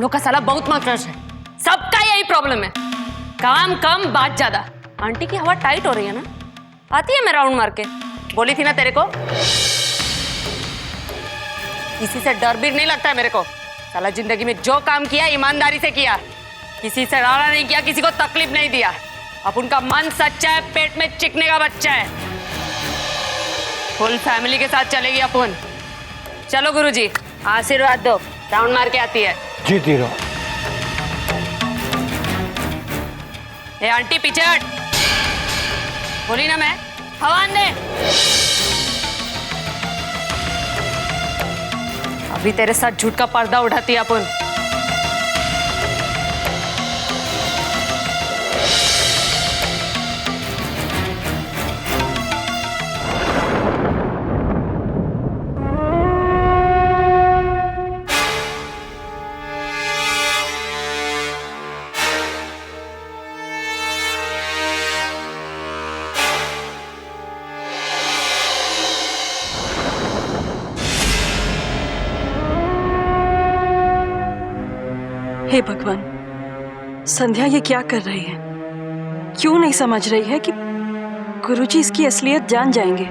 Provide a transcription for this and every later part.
लोग का साला बहुत मकरश है, सबका यही प्रॉब्लम है, काम कम बात ज्यादा। आंटी की हवा टाइट हो रही है ना, आती है मैं राउंड मार के, बोली थी ना तेरे को। किसी से डर भी नहीं लगता है मेरे को। साला जिंदगी में जो काम किया ईमानदारी से किया, किसी से लड़ा नहीं किया, किसी को तकलीफ नहीं दिया। अब उनका मन सच्चा है, पेट में चिकने का बच्चा है। फुल फैमिली के साथ चलेगी अपन। चलो गुरुजी, आशीर्वाद दो, राउंड मार के आती है। जीती रहो। ए आंटी पीछे हट, बोली ना मैं, हवा दे। अभी तेरे साथ झूठ का पर्दा उठाती है अपन। हे भगवान, संध्या ये क्या कर रही है? क्यों नहीं समझ रही है कि गुरुजी इसकी असलियत जान जाएंगे?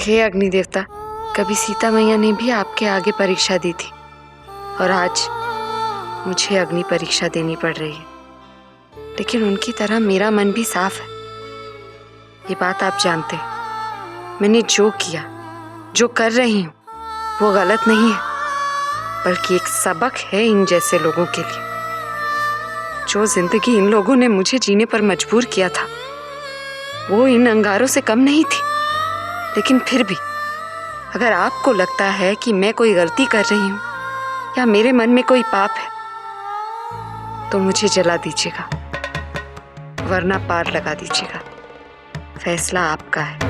हे अग्नि देवता, कभी सीता मैया ने भी आपके आगे परीक्षा दी थी और आज मुझे अग्नि परीक्षा देनी पड़ रही है, लेकिन उनकी तरह मेरा मन भी साफ है। ये बात आप जानते हैं। मैंने जो किया, जो कर रही हूँ, वो गलत नहीं है, बल्कि एक सबक है इन जैसे लोगों के लिए। जो जिंदगी इन लोगों ने मुझे जीने पर मजबूर किया था, वो इन अंगारों से कम नहीं थी। लेकिन फिर भी अगर आपको लगता है कि मैं कोई गलती कर रही हूं या मेरे मन में कोई पाप है, तो मुझे जला दीजिएगा, वरना पार लगा दीजिएगा। फैसला आपका है।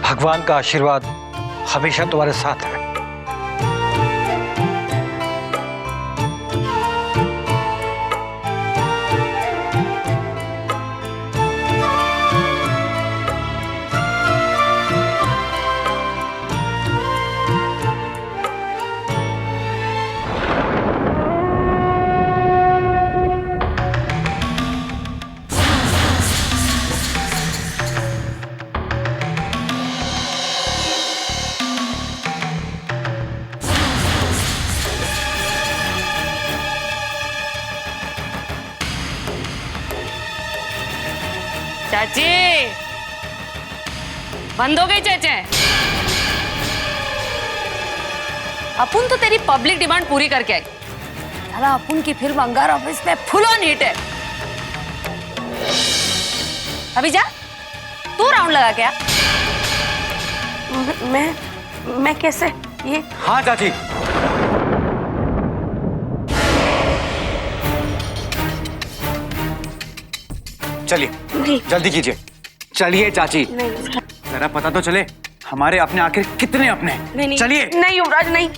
भगवान का आशीर्वाद हमेशा तुम्हारे साथ है। चाची बंद हो गई चेचे। अपुन तो तेरी पब्लिक डिमांड पूरी करके आई। साला अपुन की फिल्म अंगार ऑफिस में फुल ऑन हिट है। अभी जा तू राउंड लगा क्या? मैं कैसे ये? हाँ चाची। चलिए जल्दी कीजिए। चलिए चाची, जरा पता तो चले हमारे अपने आखिर कितने अपने। नहीं चलिए। नहीं युवराज नहीं,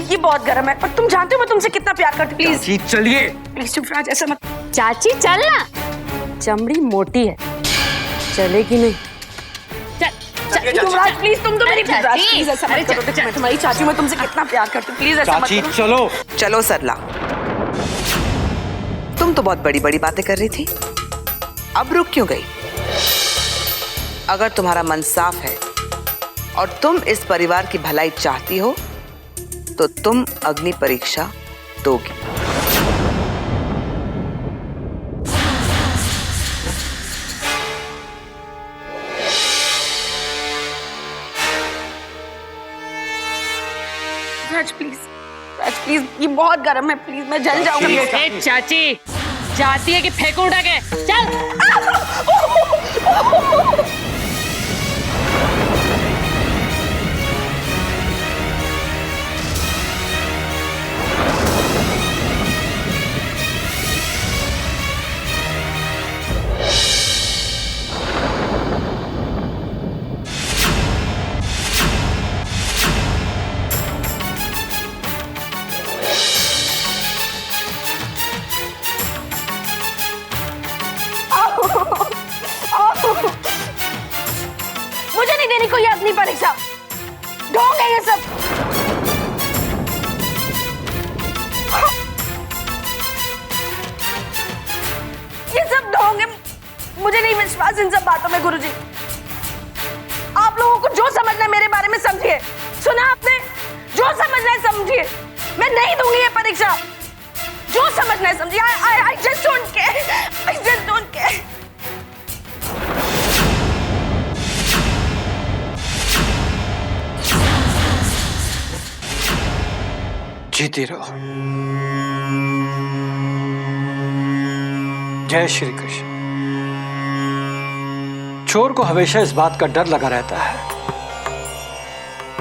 ये बहुत गर्म है। पर तुम जानते हो मैं तुमसे कितना प्यार करती हूँ। चाची चलिए। प्लीज युवराज ऐसा मत। चाची चल ना, चमड़ी मोटी है, चलेगी नहीं। चल युवराज प्लीज, तुम तो मेरी चाची। युवराज प्लीज ऐसा मत करो। चल। मैं तुम्हारी चाची, मैं तुमसे कितना प्यार करती हूँ। प्लीज ऐसा मत चाची करो। चलो। चलो सरला, तुम तो बहुत बड़ी बड़ी बातें कर रही थी, अब रुक क्यों गई? अगर तुम्हारा मन साफ है और तुम इस परिवार की भलाई चाहती हो तो तुम अग्नि परीक्षा दोगी। राज प्लीज, राज प्लीज, ये बहुत गर्म है। प्लीज मैं जल जाऊंगी। ए, चाची चाहती है कि फेंकू उठा के? चल। मुझे नहीं देनी कोई अपनी परीक्षा। ढोंग है ये सब। ये सब ढोंग है। मुझे नहीं विश्वास इन सब बातों में गुरुजी। आप लोगों को जो समझना है मेरे बारे में समझिए। सुना आपने? जो समझना है समझिए। मैं नहीं दूंगी ये परीक्षा। जो समझना है समझिए। I just don't care. I just don't care. जीती रहो। जय श्री कृष्ण। चोर को हमेशा इस बात का डर लगा रहता है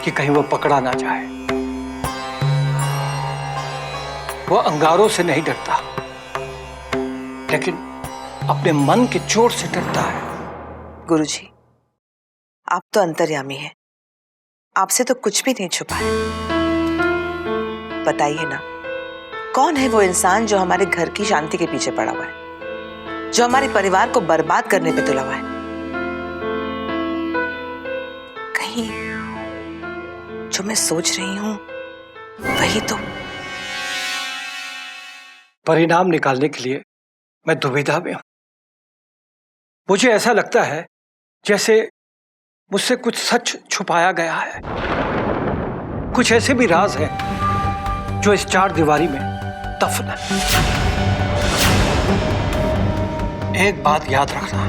कि कहीं वो पकड़ा ना जाए। वो अंगारों से नहीं डरता, लेकिन अपने मन के चोर से डरता है। गुरुजी, आप तो अंतर्यामी हैं, आपसे तो कुछ भी नहीं छुपा है। बताइए ना, कौन है वो इंसान जो हमारे घर की शांति के पीछे पड़ा हुआ है, जो हमारे परिवार को बर्बाद करने पे तुला हुआ है? कहीं जो मैं सोच रही हूं वही तो। परिणाम निकालने के लिए मैं दुविधा में हूं। मुझे ऐसा लगता है जैसे मुझसे कुछ सच छुपाया गया है। कुछ ऐसे भी राज हैं जो इस चार दीवारी में दफन है। एक बात याद रखना,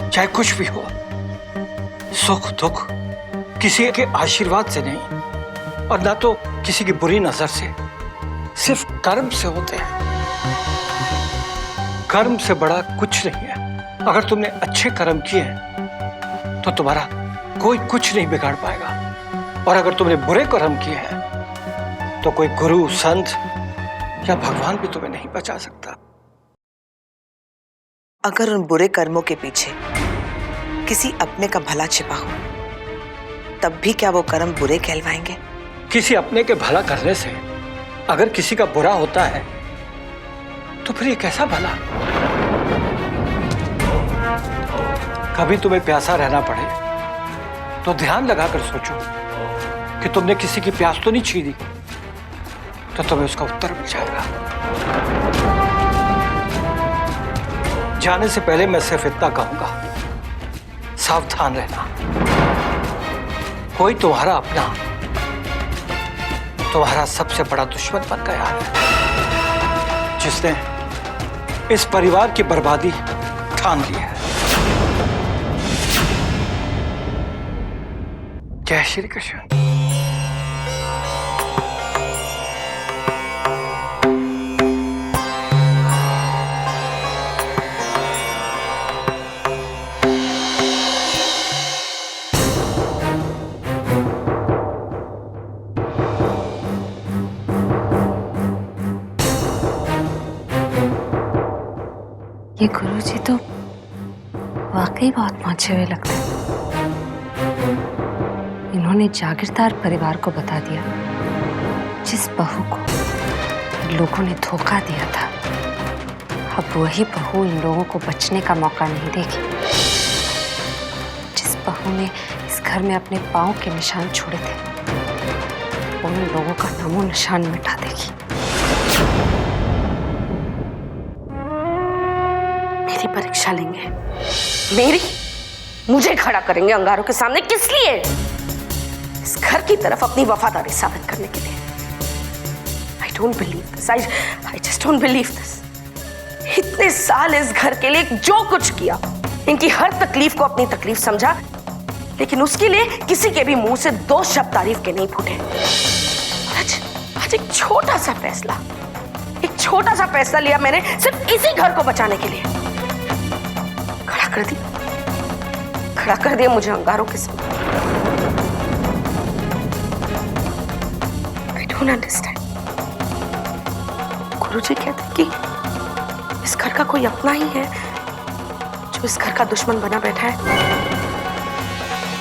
चाहे कुछ भी हो, सुख दुख किसी के आशीर्वाद से नहीं और ना तो किसी की बुरी नजर से, सिर्फ कर्म से होते हैं। कर्म से बड़ा कुछ नहीं है। अगर तुमने अच्छे कर्म किए हैं तो तुम्हारा कोई कुछ नहीं बिगाड़ पाएगा, और अगर तुमने बुरे कर्म किए हैं तो कोई गुरु, संत या भगवान भी तुम्हें नहीं बचा सकता। अगर उन बुरे कर्मों के पीछे किसी अपने का भला छिपा हो, तब भी क्या वो कर्म बुरे कहलवाएंगे? किसी अपने के भला करने से अगर किसी का बुरा होता है तो फिर ये कैसा भला? कभी तुम्हें प्यासा रहना पड़े तो ध्यान लगाकर सोचो कि तुमने किसी की प्यास तो नहीं छीनी, तो तुम्हें उसका उत्तर मिल जाएगा। जाने से पहले मैं सिर्फ इतना कहूंगा, सावधान रहना। कोई तुम्हारा अपना तुम्हारा सबसे बड़ा दुश्मन बन गया है, जिसने इस परिवार की बर्बादी ठान ली है। जय श्री कृष्ण। ये गुरुजी तो वाकई बहुत पहुंचे हुए लगते हैं। इन्होंने जागीरदार परिवार को बता दिया जिस बहू को इन लोगों ने धोखा दिया था, अब वही बहू इन लोगों को बचने का मौका नहीं देगी। जिस बहू ने इस घर में अपने पांव के निशान छोड़े थे, वो इन लोगों का नामो निशान मिटा देगी। मेरी परीक्षा लेंगे, मेरी, मुझे खड़ा करेंगे अंगारों के सामने। किस लिए? इस घर की तरफ अपनी वफादारी साबित करने के लिए। I don't believe this. I just don't believe this. इतने साल इस घर के लिए जो कुछ किया, इनकी हर तकलीफ को अपनी तकलीफ समझा, लेकिन उसके लिए किसी के भी मुंह से दो शब्द तारीफ के नहीं फूटे। आज एक छोटा सा फैसला लिया मैंने सिर्फ इसी घर को बचाने के लिए। खड़ा कर दिया मुझे अंगारों के सामने। I don't understand. गुरुजी कहते कि इस घर का कोई अपना ही है जो इस घर का दुश्मन बना बैठा है।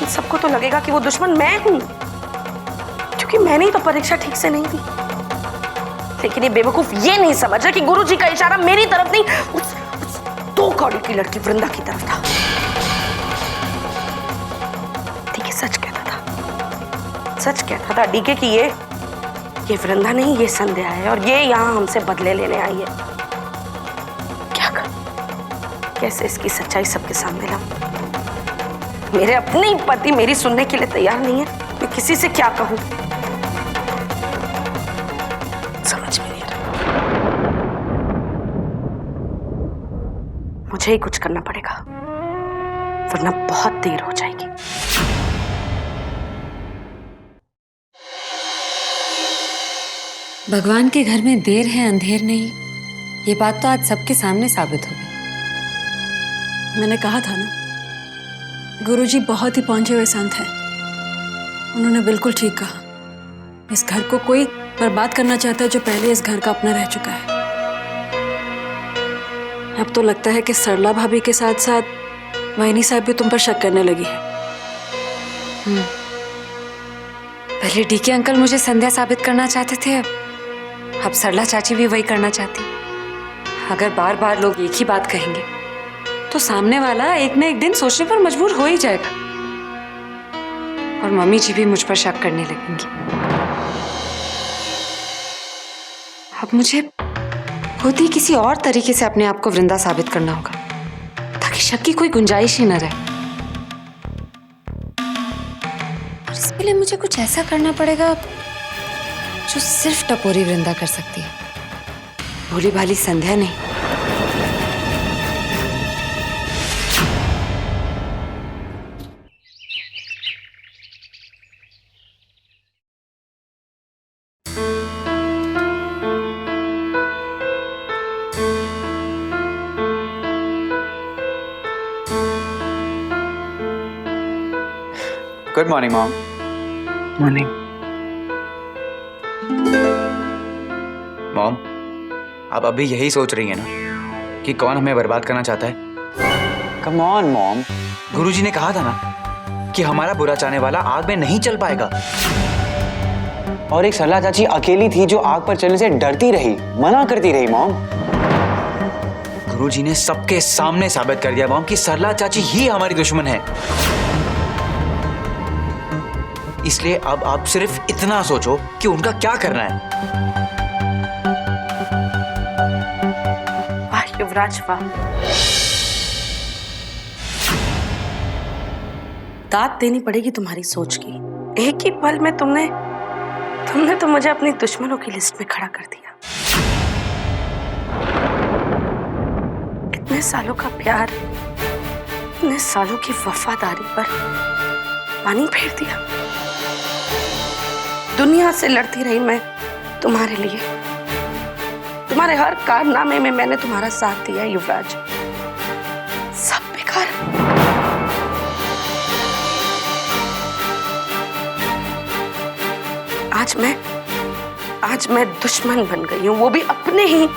इन सबको तो लगेगा कि वो दुश्मन मैं हूं, क्योंकि मैंने ही तो परीक्षा ठीक से नहीं दी। लेकिन ये बेवकूफ ये नहीं समझ रहा कि गुरुजी का इशारा मेरी तरफ नहीं, उस दो कौड़ी की लड़की वृंदा की तरफ था। डीके सच कहता था डीके कि ये वृंदा नहीं, ये संध्या है और ये यहाँ हमसे बदले लेने आई है। क्या कर, कैसे इसकी सच्चाई सबके सामने लाऊं? मेरे अपने ही पति मेरी सुनने के लिए तैयार नहीं है, मैं किसी से क्या कहूं? समझ में नहीं आ रहा। मुझे ही कुछ करना पड़ेगा, वरना बहुत देर हो जाएगी। भगवान के घर में देर है अंधेर नहीं, ये बात तो आज सबके सामने साबित हो गई। मैंने कहा था ना, गुरुजी बहुत ही पहुंचे हुए संत हैं। उन्होंने बिल्कुल ठीक कहा। इस घर को कोई बर्बाद करना चाहता है जो पहले इस घर का अपना रह चुका है। अब तो लगता है कि सरला भाभी के साथ साथ वाहिनी साहब भी तुम पर शक करने लगी है। पहले डीके अंकल मुझे संध्या साबित करना चाहते थे, अब सरला चाची भी वही करना चाहती। अगर बार बार लोग एक ही बात कहेंगे तो सामने वाला एक न एक दिन सोचने पर मजबूर हो ही जाएगा, और मम्मी जी भी मुझ पर शक करने लगेंगी। अब मुझे खुद ही किसी और तरीके से अपने आप को वृंदा साबित करना होगा, ताकि शक की कोई गुंजाइश ही न रहे। और इसके लिए मुझे कुछ ऐसा करना पड़ेगा जो सिर्फ टपोरी वृंदा कर सकती है, भोली भाली संध्या नहीं। Good morning mom. Morning. Mom, आप अभी यही सोच रही हैं ना कि कौन हमें बर्बाद करना चाहता है? कम ऑन मॉम, गुरुजी ने कहा था ना कि हमारा बुरा चाहने वाला आग में नहीं चल पाएगा। और एक सरला चाची अकेली थी जो आग पर चलने से डरती रही, मना करती रही मॉम। गुरुजी ने सबके सामने साबित कर दिया मॉम कि सरला चाची ही हमारी दुश्मन है। इसलिए अब आप सिर्फ इतना सोचो कि उनका क्या करना है। वाह युवराज वाह, दाद देनी पड़ेगी तुम्हारी सोच की। एक ही पल में तुमने तो मुझे अपनी दुश्मनों की लिस्ट में खड़ा कर दिया। इतने सालों का प्यार, इतने सालों की वफादारी पर पानी फेर दिया। दुनिया से लड़ती रही मैं तुम्हारे लिए। तुम्हारे हर कारनामे में मैंने तुम्हारा साथ दिया युवराज, सब बेकार। आज मैं दुश्मन बन गई हूं, वो भी अपने ही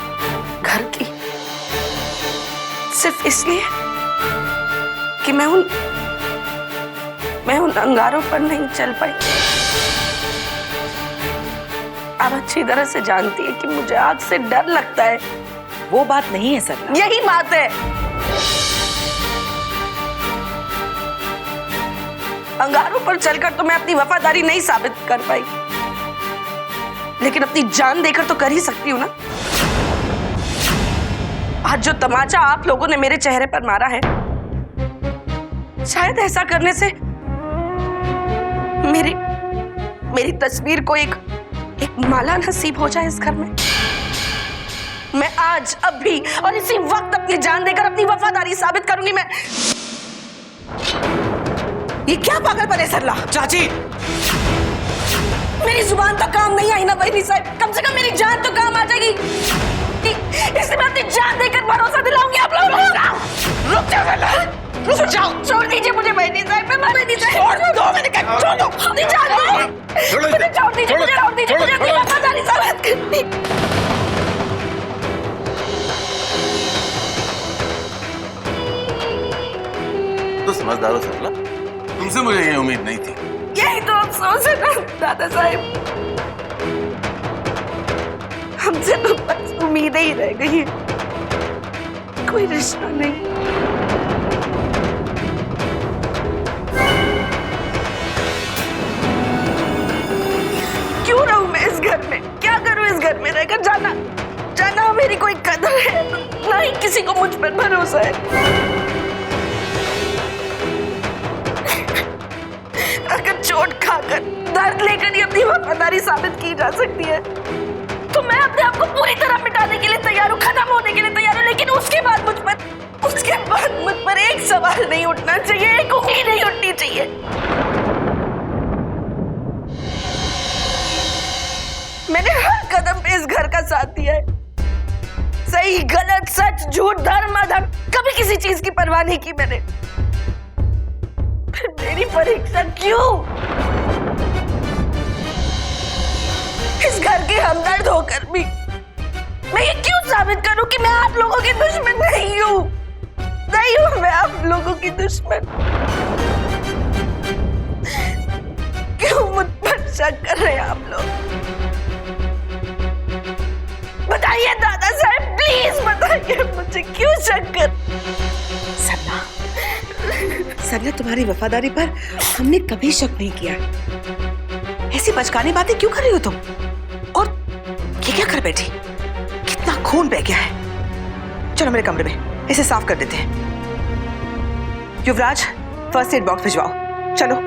घर की, सिर्फ इसलिए कि मैं उन अंगारों पर नहीं चल पाई। आप अच्छी तरह से जानती है कि मुझे आग से डर लगता है। वो बात नहीं है सरला। यही बात है। अंगारों पर चलकर तो मैं अपनी वफादारी नहीं साबित कर पाई, लेकिन अपनी जान देकर तो कर ही सकती हूं ना। आज जो तमाचा आप लोगों ने मेरे चेहरे पर मारा है, शायद ऐसा करने से मेरी तस्वीर को एक माला नसीब हो जाए इस घर में। मैं आज, अभी और इसी वक्त अपनी जान देकर अपनी वफादारी साबित करूंगी। मैं ये क्या पागलपन है सरला? चाची, मेरी जुबान तो काम नहीं आई ना बहनी साहब, कम से कम मेरी जान तो काम आ जाएगी। इसलिए मैं अपनी जान देकर भरोसा दिलाऊंगी आप लोगों को। रुक जाओ सरला, रुक जाओ। छोड़ दीजिए मुझे बहनी साहब, मैं बहनी साहब। छोड़ दो, मैंने कहा छोड़ दो। अपनी जान दो, मुझे छोड़ दीजिए, मुझे छोड़ दीजिए, मुझे अपनी वफादारी साबित करनी। तो समझदार हो सरला, तुमसे मुझे ये उम्मीद नहीं थी। यही तो अफसोस है ना दादा साहब, हमसे तो बस उम्मीदें ही रह गई है, कोई रिश्ता नहीं। क्यों रहूं मैं इस घर में? क्या करूं इस घर में रहकर? जाना मेरी कोई कदर है ना ही किसी को मुझ पर भरोसा है। अगर चोट खाकर, दर्द लेकर ही अपनी वफादारी साबित की जा सकती है, तो मैं अपने आप को पूरी तरह मिटाने के लिए तैयार हूँ, खत्म होने के लिए तैयार हूँ। लेकिन उसके बाद मुझ पर एक सवाल नहीं उठना चाहिए, एक उम्मीद नहीं उठनी चाहिए। मैंने हर कदम पे इस घर का साथ दिया है, सही गलत, सच झूठ, धर्म अधर्म, कभी किसी चीज की परवाह नहीं की मैंने। फिर मेरी परीक्षा क्यों? इस घर के हमदर्द होकर भी मैं ये क्यों साबित करूं कि मैं आप लोगों की दुश्मन नहीं हूं? नहीं हूं मैं आप लोगों की दुश्मन। क्यों मुझ पर शक कर रहे हैं आप लोग? बताइए दादा साहब, प्लीज बताइए मुझे, क्यों शक कर? सरला, तुम्हारी वफादारी पर हमने कभी शक नहीं किया। ऐसी बचकानी बातें क्यों कर रही हो तुम? और ये क्या कर बैठी? कितना खून बह गया है। चलो मेरे कमरे में इसे साफ कर देते हैं। युवराज, फर्स्ट एड बॉक्स भिजवाओ। चलो।